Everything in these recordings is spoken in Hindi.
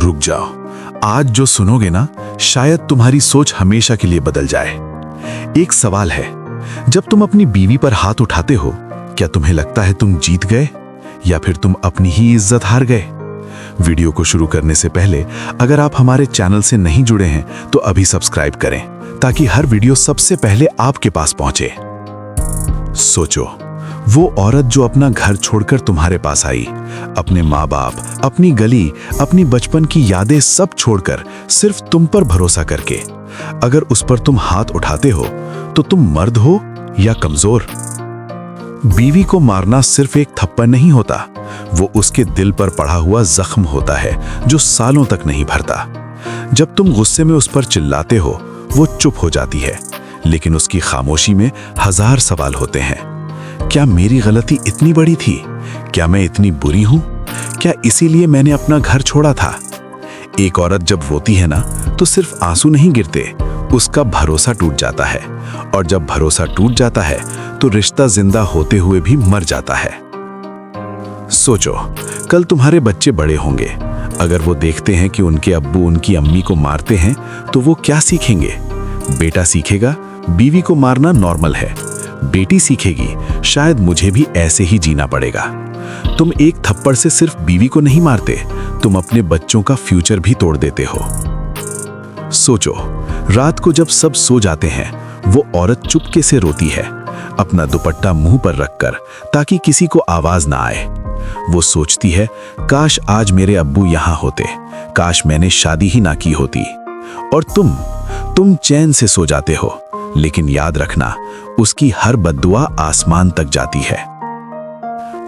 रुक जाओ, आज जो सुनोगे ना, शायद तुम्हारी सोच हमेशा के लिए बदल जाए। एक सवाल है, जब तुम अपनी बीवी पर हाथ उठाते हो, क्या तुम्हें लगता है तुम जीत गए या फिर तुम अपनी ही इज्जत हार गए? वीडियो को शुरू करने से पहले अगर आप हमारे चैनल से नहीं जुड़े हैं तो अभी सब्सक्राइब करें ताकि हर वीडियो सबसे पहले आपके पास पहुंचे। सोचो, वो औरत जो अपना घर छोड़कर तुम्हारे पास आई, अपने माँ बाप, अपनी गली, अपनी बचपन की यादें सब छोड़कर सिर्फ तुम पर भरोसा करके, अगर उस पर तुम हाथ उठाते हो तो तुम मर्द हो या कमजोर? बीवी को मारना सिर्फ एक थप्पड़ नहीं होता, वो उसके दिल पर पड़ा हुआ जख्म होता है जो सालों तक नहीं भरता। जब तुम गुस्से में उस पर चिल्लाते हो, वो चुप हो जाती है, लेकिन उसकी खामोशी में हजार सवाल होते हैं। क्या मेरी गलती इतनी बड़ी थी? क्या मैं इतनी बुरी हूं? क्या इसीलिए मैंने अपना घर छोड़ा था? एक औरत जब रोती है ना, तो सिर्फ आंसू नहीं गिरते, उसका भरोसा टूट जाता है, और जब भरोसा टूट जाता है तो रिश्ता जिंदा होते हुए भी मर जाता है। सोचो, कल तुम्हारे बच्चे बड़े होंगे, अगर वो देखते हैं कि उनके अब्बू उनकी अम्मी को मारते हैं तो वो क्या सीखेंगे? बेटा सीखेगा बीवी को मारना नॉर्मल है, बेटी सीखेगी शायद मुझे भी ऐसे ही जीना पड़ेगा। तुम एक थप्पड़ से सिर्फ बीवी को नहीं मारते, तुम अपने बच्चों का फ्यूचर भी तोड़ देते हो। सोचो, रात को जब सब सो जाते हैं, वो औरत चुपके से रोती है, अपना दुपट्टा मुंह पर रखकर, ताकि किसी को आवाज ना आए। वो सोचती है, काश आज मेरे अब्बू यहां होते, काश मैंने शादी ही ना की होती। और तुम चैन से सो जाते हो, लेकिन याद रखना, उसकी हर बद्दुआ आसमान तक जाती है।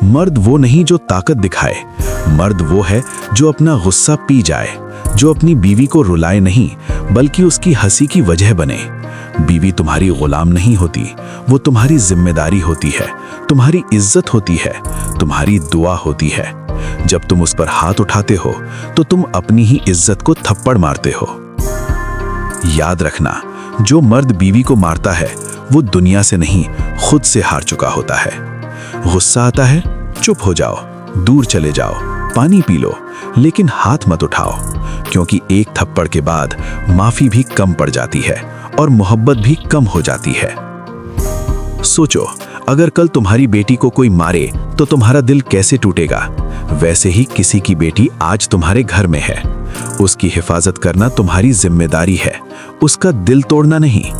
मर्द वो नहीं जो ताकत दिखाए, मर्द वो है जो अपना गुस्सा पी जाए, जो अपनी बीवी को रुलाए नहीं बल्कि उसकी हंसी की वजह बने। बीवी तुम्हारी गुलाम नहीं होती, वो तुम्हारी जिम्मेदारी होती है, तुम्हारी इज्जत होती है, तुम्हारी दुआ होती है। जब तुम उस पर हाथ उठाते हो तो तुम अपनी ही इज्जत को थप्पड़ मारते हो। याद रखना, जो मर्द बीवी को मारता है वो दुनिया से नहीं, खुद से हार चुका होता है। गुस्सा आता है, चुप हो जाओ, दूर चले जाओ, पानी पी लो, लेकिन हाथ मत उठाओ, क्योंकि एक थप्पड़ के बाद माफी भी कम पड़ जाती है और मोहब्बत भी कम हो जाती है। सोचो, अगर कल तुम्हारी बेटी को कोई मारे तो तुम्हारा दिल कैसे टूटेगा? वैसे ही किसी की बेटी आज तुम्हारे घर में है, उसकी हिफाजत करना तुम्हारी जिम्मेदारी है, उसका दिल तोड़ना नहीं।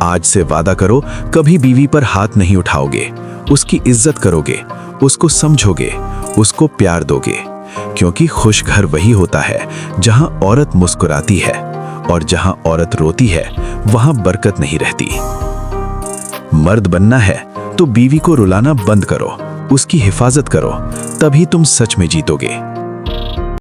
आज से वादा करो, कभी बीवी पर हाथ नहीं उठाओगे, उसकी इज्जत करोगे, उसको समझोगे, उसको प्यार दोगे, क्योंकि खुश घर वही होता है जहां औरत मुस्कुराती है, और जहां औरत रोती है वहां बरकत नहीं रहती। मर्द बनना है तो बीवी को रुलाना बंद करो, उसकी हिफाजत करो, तभी तुम सच में जीतोगे।